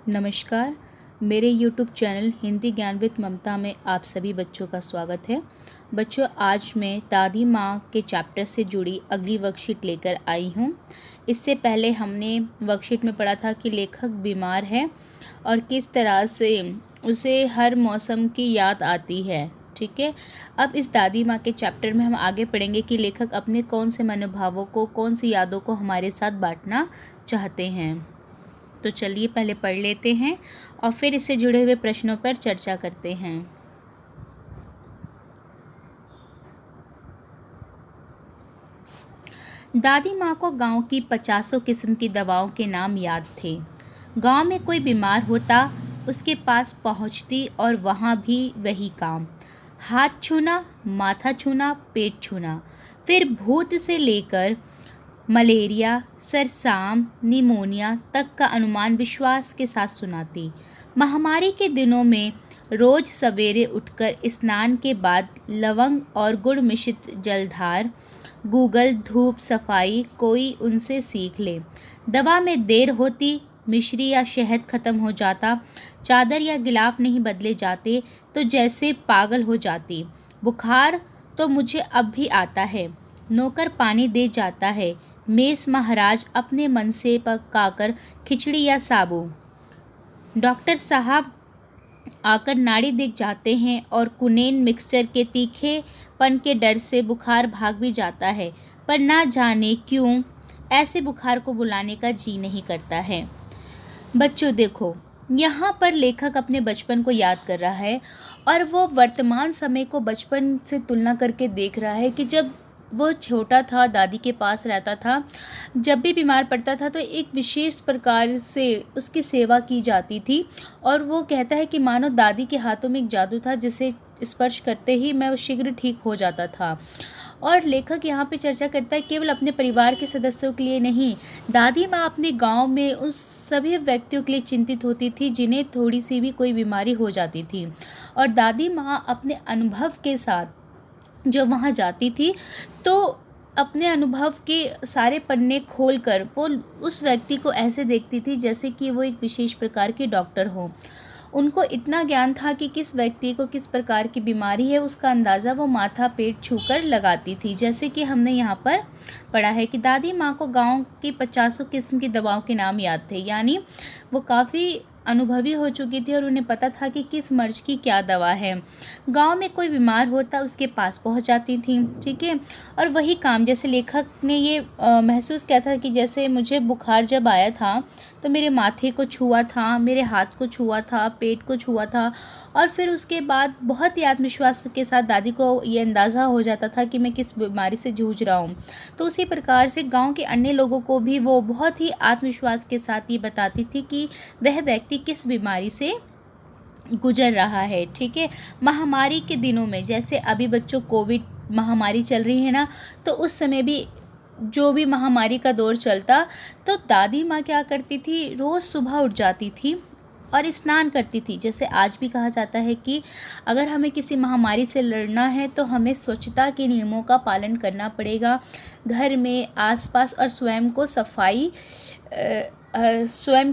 नमस्कार। मेरे YouTube channel Hindi ज्ञान विद ममता में आप सभी बच्चों का स्वागत है। बच्चों, आज मैं दादी माँ के चैप्टर से जुड़ी अगली वर्कशीट लेकर आई हूँ। इससे पहले हमने वर्कशीट में पढ़ा था कि लेखक बीमार है और किस तरह से उसे हर मौसम की याद आती है। ठीक है, अब इस दादी माँ के चैप्टर में हम आगे पढ़ेंगे कि लेखक अपने कौन से मनोभावों को, कौन सी यादों को हमारे साथ बांटना चाहते हैं। तो चलिए पहले पढ़ लेते हैं और फिर इससे जुड़े हुए प्रश्नों पर चर्चा करते हैं। दादी माँ को गांव की 50 किस्म की दवाओं के नाम याद थे। गांव में कोई बीमार होता, उसके पास पहुँचती और वहाँ भी वही काम, हाथ छूना, माथा छूना, पेट छूना। फिर भूत से लेकर मलेरिया, सरसाम, निमोनिया तक का अनुमान विश्वास के साथ सुनाती। महामारी के दिनों में रोज सवेरे उठकर स्नान के बाद लवंग और गुड़ मिश्रित जलधार, गूगल, धूप, सफाई कोई उनसे सीख ले। दवा में देर होती, मिश्री या शहद खत्म हो जाता, चादर या गिलाफ नहीं बदले जाते तो जैसे पागल हो जाती। बुखार तो मुझे अब भी आता है, नौकर पानी दे जाता है, मेस महाराज अपने मन से पकाकर खिचड़ी या साबू। डॉक्टर साहब आकर नाड़ी देख जाते हैं और कुनेन मिक्सचर के तीखेपन के डर से बुखार भाग भी जाता है, पर ना जाने क्यों ऐसे बुखार को बुलाने का जी नहीं करता है। बच्चों देखो, यहाँ पर लेखक अपने बचपन को याद कर रहा है और वो वर्तमान समय को बचपन से तुलना करके देख रहा है कि जब वो छोटा था, दादी के पास रहता था, जब भी बीमार पड़ता था तो एक विशेष प्रकार से उसकी सेवा की जाती थी और वो कहता है कि मानो दादी के हाथों में एक जादू था जिसे स्पर्श करते ही मैं शीघ्र ठीक हो जाता था। और लेखक यहाँ पे चर्चा करता है केवल अपने परिवार के सदस्यों के लिए नहीं, दादी माँ अपने गांव में उस सभी व्यक्तियों के लिए चिंतित होती थी जिन्हें थोड़ी सी भी कोई बीमारी हो जाती थी। और दादी माँ अपने अनुभव के साथ जो वहाँ जाती थी तो अपने अनुभव के सारे पन्ने खोलकर वो उस व्यक्ति को ऐसे देखती थी जैसे कि वो एक विशेष प्रकार की डॉक्टर हो। उनको इतना ज्ञान था कि किस व्यक्ति को किस प्रकार की बीमारी है उसका अंदाज़ा वो माथा पेट छूकर लगाती थी। जैसे कि हमने यहाँ पर पढ़ा है कि दादी माँ को गांव की 50 किस्म की दवाओं के नाम याद थे, यानी वो काफ़ी अनुभवी हो चुकी थी और उन्हें पता था कि किस मर्ज की क्या दवा है। गांव में कोई बीमार होता उसके पास पहुंच जाती थी। ठीक है, और वही काम, जैसे लेखक ने ये महसूस किया था कि जैसे मुझे बुखार जब आया था तो मेरे माथे को छुआ था, मेरे हाथ को छुआ था, पेट को छुआ था और फिर उसके बाद बहुत ही आत्मविश्वास के साथ दादी को ये अंदाज़ा हो जाता था कि मैं किस बीमारी से जूझ रहा हूँ। तो उसी प्रकार से गांव के अन्य लोगों को भी वो बहुत ही आत्मविश्वास के साथ ये बताती थी कि वह व्यक्ति किस बीमारी से गुजर रहा है। ठीक है, महामारी के दिनों में जैसे अभी बच्चों कोविड महामारी चल रही है ना, तो उस समय भी जो भी महामारी का दौर चलता तो दादी माँ क्या करती थी, रोज़ सुबह उठ जाती थी और स्नान करती थी। जैसे आज भी कहा जाता है कि अगर हमें किसी महामारी से लड़ना है तो हमें स्वच्छता के नियमों का पालन करना पड़ेगा। घर में आसपास और स्वयं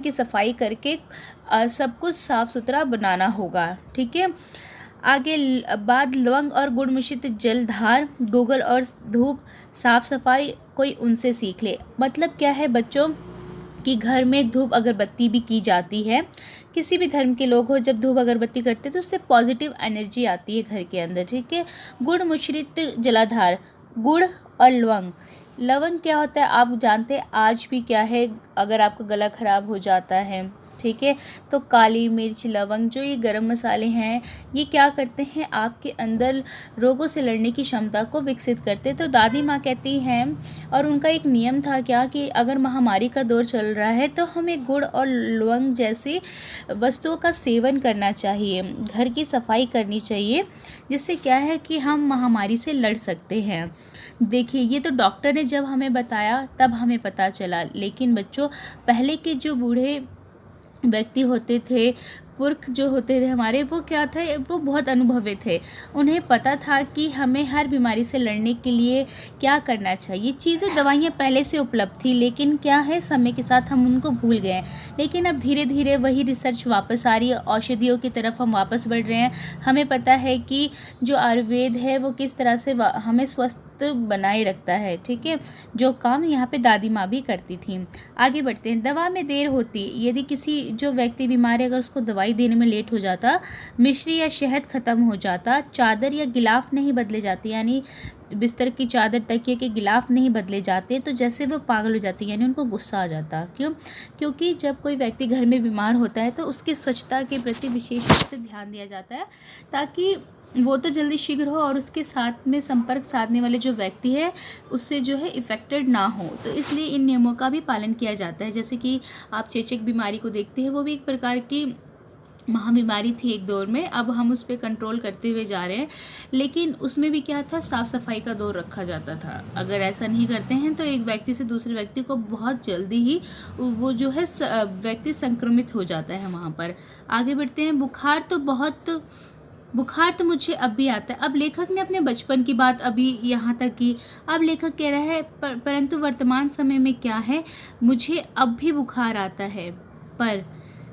की सफाई करके सब कुछ साफ़ सुथरा बनाना होगा। ठीक है, आगे बाद लवंग और गुड़ मिश्रित जलधार, गूगल और धूप, साफ सफाई कोई उनसे सीख ले। मतलब क्या है बच्चों कि घर में धूप अगरबत्ती भी की जाती है। किसी भी धर्म के लोग हो जब धूप अगरबत्ती करते तो उससे पॉजिटिव एनर्जी आती है घर के अंदर। ठीक है, गुड़ मिश्रित जलाधार, गुड़ और लवंग। लवंग क्या होता है आप जानते हैं, आज भी क्या है, अगर आपका गला ख़राब हो जाता है, ठीक है, तो काली मिर्च, लवंग, जो ये गरम मसाले हैं, ये क्या करते हैं आपके अंदर रोगों से लड़ने की क्षमता को विकसित करते। तो दादी माँ कहती हैं और उनका एक नियम था क्या कि अगर महामारी का दौर चल रहा है तो हमें गुड़ और लवंग जैसी वस्तुओं का सेवन करना चाहिए, घर की सफाई करनी चाहिए, जिससे क्या है कि हम महामारी से लड़ सकते हैं। देखिए, ये तो डॉक्टर ने जब हमें बताया तब हमें पता चला, लेकिन बच्चों पहले के जो बूढ़े व्यक्ति होते थे पुरख जो होते थे हमारे, वो क्या था, वो बहुत अनुभवी थे। उन्हें पता था कि हमें हर बीमारी से लड़ने के लिए क्या करना चाहिए। चीज़ें, दवाइयाँ पहले से उपलब्ध थी, लेकिन क्या है, समय के साथ हम उनको भूल गए हैं। लेकिन अब धीरे धीरे वही रिसर्च वापस आ रही है, औषधियों की तरफ हम वापस बढ़ रहे हैं। हमें पता है कि जो आयुर्वेद है वो किस तरह से हमें स्वस्थ बनाए रखता है। ठीक है, जो काम यहाँ पे दादी माँ भी करती थी। आगे बढ़ते हैं। दवा में देर होती, यदि किसी जो व्यक्ति बीमार है, अगर उसको दवाई देने में लेट हो जाता, मिश्री या शहद ख़त्म हो जाता, चादर या गिलाफ नहीं बदले जाते, यानी बिस्तर की चादर, तकिए के गिलाफ नहीं बदले जाते, तो जैसे वो पागल हो जाती, यानी उनको गुस्सा आ जाता। क्यों? क्योंकि जब कोई व्यक्ति घर में बीमार होता है तो उसकी स्वच्छता के प्रति विशेष रूप से ध्यान दिया जाता है, ताकि वो तो जल्दी शीघ्र हो और उसके साथ में संपर्क साधने वाले जो व्यक्ति है उससे जो है इफ़ेक्टेड ना हो। तो इसलिए इन नियमों का भी पालन किया जाता है। जैसे कि आप चेचक बीमारी को देखते हैं, वो भी एक प्रकार की महाबीमारी थी एक दौर में, अब हम उस पर कंट्रोल करते हुए जा रहे हैं। लेकिन उसमें भी क्या था, साफ़ सफाई का दौर रखा जाता था। अगर ऐसा नहीं करते हैं तो एक व्यक्ति से दूसरे व्यक्ति को बहुत जल्दी ही वो जो है व्यक्ति संक्रमित हो जाता है वहाँ पर। आगे बढ़ते हैं। बुखार तो मुझे अब भी आता है। अब लेखक ने अपने बचपन की बात अभी यहाँ तक की। अब लेखक कह रहा है परंतु वर्तमान समय में क्या है, मुझे अब भी बुखार आता है, पर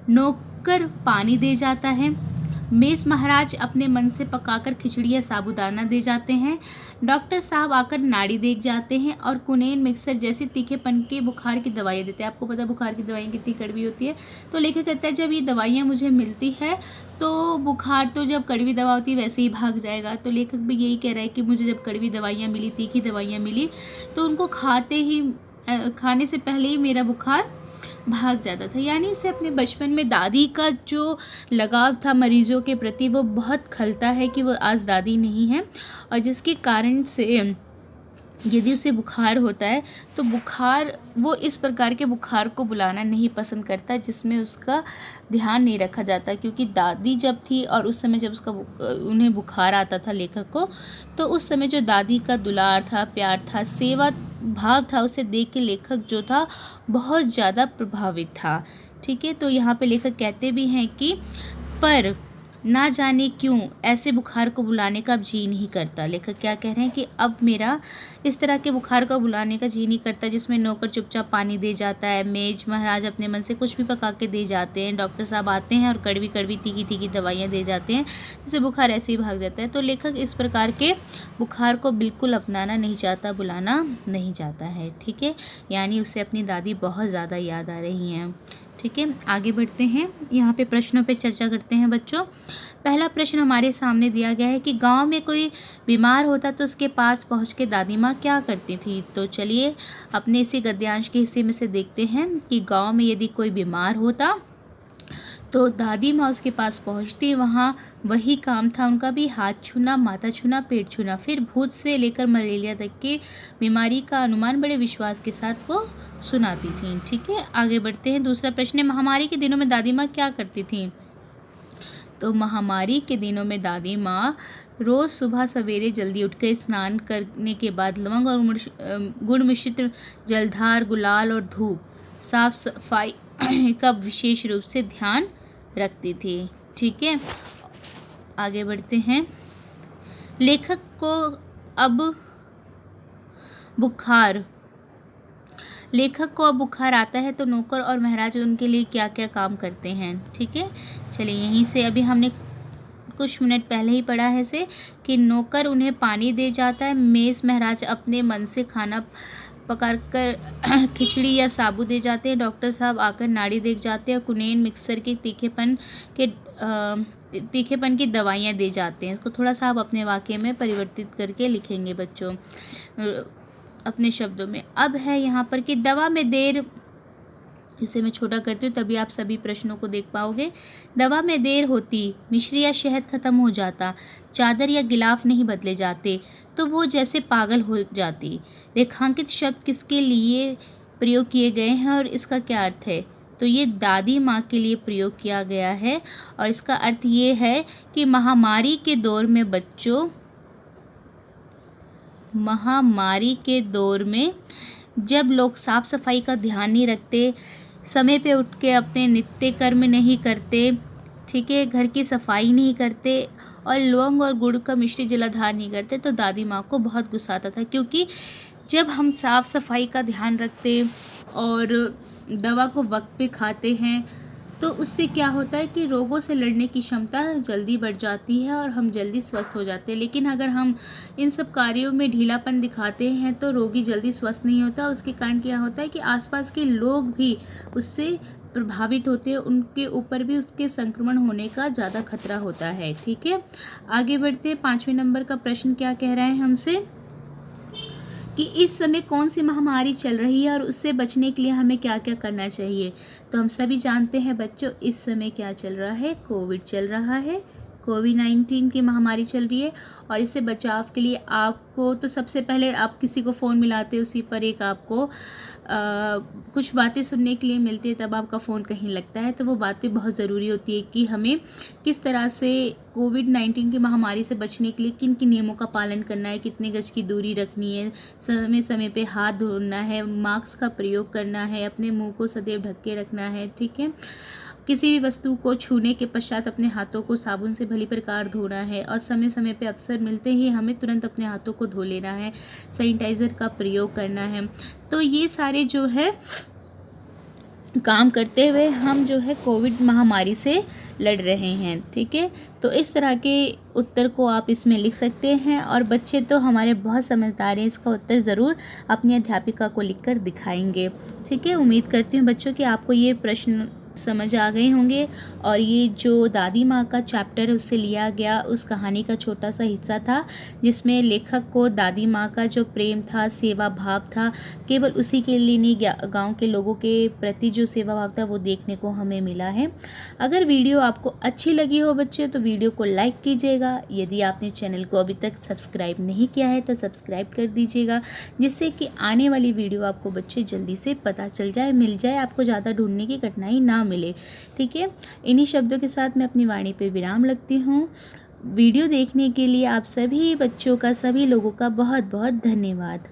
नौकर पानी दे जाता है, मेस महाराज अपने मन से पकाकर खिचड़ी या साबूदाना दे जाते हैं, डॉक्टर साहब आकर नाड़ी देख जाते हैं और कुनेन मिक्सर जैसे तीखेपन के बुखार की दवाइयाँ देते हैं। आपको पता है बुखार की दवाइयाँ कितनी कड़वी होती है। तो लेखक कहता है जब ये दवाइयाँ मुझे मिलती है तो बुखार तो जब कड़वी दवा होती है वैसे ही भाग जाएगा। तो लेखक भी यही कह रहा है कि मुझे जब कड़वी दवाइयाँ मिली, तीखी दवाइयाँ मिली, तो उनको खाने से पहले ही मेरा बुखार भाग जाता था। यानी उसे अपने बचपन में दादी का जो लगाव था मरीजों के प्रति, वो बहुत खलता है कि वो आज दादी नहीं है, और जिसके कारण से यदि उसे बुखार होता है तो वो इस प्रकार के बुखार को बुलाना नहीं पसंद करता जिसमें उसका ध्यान नहीं रखा जाता। क्योंकि दादी जब थी और उस समय जब उन्हें बुखार आता था लेखक को, तो उस समय जो दादी का दुलार था, प्यार था, सेवा भाव था, उसे देख के लेखक जो था बहुत ज़्यादा प्रभावित था। ठीक है, तो यहाँ पे लेखक कहते भी हैं कि पर ना जाने क्यों ऐसे बुखार को बुलाने का अब जी नहीं करता। लेखक क्या कह रहे हैं कि अब मेरा इस तरह के बुखार को बुलाने का जी नहीं करता जिसमें नौकर चुपचाप पानी दे जाता है, मेज महाराज अपने मन से कुछ भी पका के दे जाते हैं, डॉक्टर साहब आते हैं और कड़वी कड़वी तीखी तीखी दवाइयाँ दे जाते हैं, जिससे बुखार ऐसे ही भाग जाता है। तो लेखक इस प्रकार के बुखार को बिल्कुल अपनाना नहीं चाहता, बुलाना नहीं चाहता है। ठीक है, यानी उसे अपनी दादी बहुत ज़्यादा याद आ रही हैं। ठीक है, आगे बढ़ते हैं। यहाँ पे प्रश्नों पे चर्चा करते हैं बच्चों। पहला प्रश्न हमारे सामने दिया गया है कि गांव में कोई बीमार होता तो उसके पास पहुँच के दादी माँ क्या करती थी। तो चलिए अपने इसी गद्यांश के हिस्से में से देखते हैं कि गांव में यदि कोई बीमार होता तो दादी माँ उसके पास पहुँचती। वहाँ वही काम था उनका भी, हाथ छूना, माथा छूना, पेट छूना। फिर भूत से लेकर मलेरिया तक की बीमारी का अनुमान बड़े विश्वास के साथ वो सुनाती थी। ठीक है, आगे बढ़ते हैं। दूसरा प्रश्न है, महामारी के दिनों में दादी माँ क्या करती थी। तो महामारी के दिनों में दादी माँ रोज़ सुबह सवेरे जल्दी उठकर स्नान करने के बाद लवंग और गुड़ मिश्रित जलधार, गुलाल और धूप, साफ सफाई का विशेष रूप से ध्यान रखती थी। ठीक है, आगे बढ़ते हैं। लेखक को अब बुखार आता है तो नौकर और महाराज उनके लिए क्या क्या काम करते हैं। ठीक है, चलिए यहीं से अभी हमने कुछ मिनट पहले ही पढ़ा है से कि नौकर उन्हें पानी दे जाता है, मेस महाराज अपने मन से खाना पकाकर खिचड़ी या साबू दे जाते हैं, डॉक्टर साहब आकर नाड़ी देख जाते हैं, कुनेन मिक्सर के तीखेपन की दवाइयाँ दे जाते हैं। इसको थोड़ा सा आप अपने वाक्य में परिवर्तित करके लिखेंगे बच्चों अपने शब्दों में। अब है यहाँ पर कि दवा में देर, इसे मैं छोटा करती हूँ तभी आप सभी प्रश्नों को देख पाओगे। दवा में देर होती, मिश्री या शहद खत्म हो जाता, चादर या गिलाफ नहीं बदले जाते, तो वो जैसे पागल हो जाती। रेखांकित शब्द किसके लिए प्रयोग किए गए हैं और इसका क्या अर्थ है। तो ये दादी माँ के लिए प्रयोग किया गया है और इसका अर्थ ये है कि महामारी के दौर में जब लोग साफ सफाई का ध्यान नहीं रखते, समय पे उठ के अपने नित्य कर्म नहीं करते, ठीक है, घर की सफाई नहीं करते और लौंग और गुड़ का मिश्री जलाधार नहीं करते तो दादी माँ को बहुत गुस्सा आता था। क्योंकि जब हम साफ़ सफाई का ध्यान रखते और दवा को वक्त पे खाते हैं तो उससे क्या होता है कि रोगों से लड़ने की क्षमता जल्दी बढ़ जाती है और हम जल्दी स्वस्थ हो जाते हैं। लेकिन अगर हम इन सब कार्यों में ढीलापन दिखाते हैं तो रोगी जल्दी स्वस्थ नहीं होता। उसके कारण क्या होता है कि आसपास के लोग भी उससे प्रभावित होते हैं, उनके ऊपर भी उसके संक्रमण होने का ज़्यादा खतरा होता है। ठीक है, आगे बढ़ते हैं। 5वें नंबर का प्रश्न क्या कह रहा है हमसे कि इस समय कौन सी महामारी चल रही है और उससे बचने के लिए हमें क्या क्या करना चाहिए। तो हम सभी जानते हैं बच्चों, इस समय क्या चल रहा है, कोविड चल रहा है, कोविड-19 की महामारी चल रही है। और इससे बचाव के लिए आपको तो सबसे पहले आप किसी को फ़ोन मिलाते हो, उसी पर एक आपको कुछ बातें सुनने के लिए मिलती है, तब आपका फ़ोन कहीं लगता है। तो वो बातें बहुत ज़रूरी होती है कि हमें किस तरह से कोविड-19 की महामारी से बचने के लिए किन किन नियमों का पालन करना है, कितने गज की दूरी रखनी है, समय समय पे हाथ धोना है, मास्क का प्रयोग करना है, अपने मुंह को सदैव ढक के रखना है। ठीक है, किसी भी वस्तु को छूने के पश्चात अपने हाथों को साबुन से भली प्रकार धोना है और समय समय पे अवसर मिलते ही हमें तुरंत अपने हाथों को धो लेना है, सैनिटाइज़र का प्रयोग करना है। तो ये सारे जो है काम करते हुए हम जो है कोविड महामारी से लड़ रहे हैं। ठीक है, तो इस तरह के उत्तर को आप इसमें लिख सकते हैं और बच्चे तो हमारे बहुत समझदार हैं, इसका उत्तर ज़रूर अपनी अध्यापिका को लिखकर दिखाएंगे। ठीक है, उम्मीद करती हूँ बच्चों कि आपको ये प्रश्न समझ आ गए होंगे और ये जो दादी माँ का चैप्टर है उससे लिया गया उस कहानी का छोटा सा हिस्सा था, जिसमें लेखक को दादी माँ का जो प्रेम था, सेवा भाव था, केवल उसी के लिए नहीं, गांव के लोगों के प्रति जो सेवा भाव था वो देखने को हमें मिला है। अगर वीडियो आपको अच्छी लगी हो बच्चों तो वीडियो को लाइक कीजिएगा। यदि आपने चैनल को अभी तक सब्सक्राइब नहीं किया है तो सब्सक्राइब कर दीजिएगा, जिससे कि आने वाली वीडियो आपको बच्चे जल्दी से पता चल जाए, मिल जाए, आपको ज़्यादा ढूंढने की कठिनाई ना मिले। ठीक है, इन्हीं शब्दों के साथ मैं अपनी वाणी पे विराम लगती हूँ। वीडियो देखने के लिए आप सभी बच्चों का, सभी लोगों का बहुत बहुत धन्यवाद।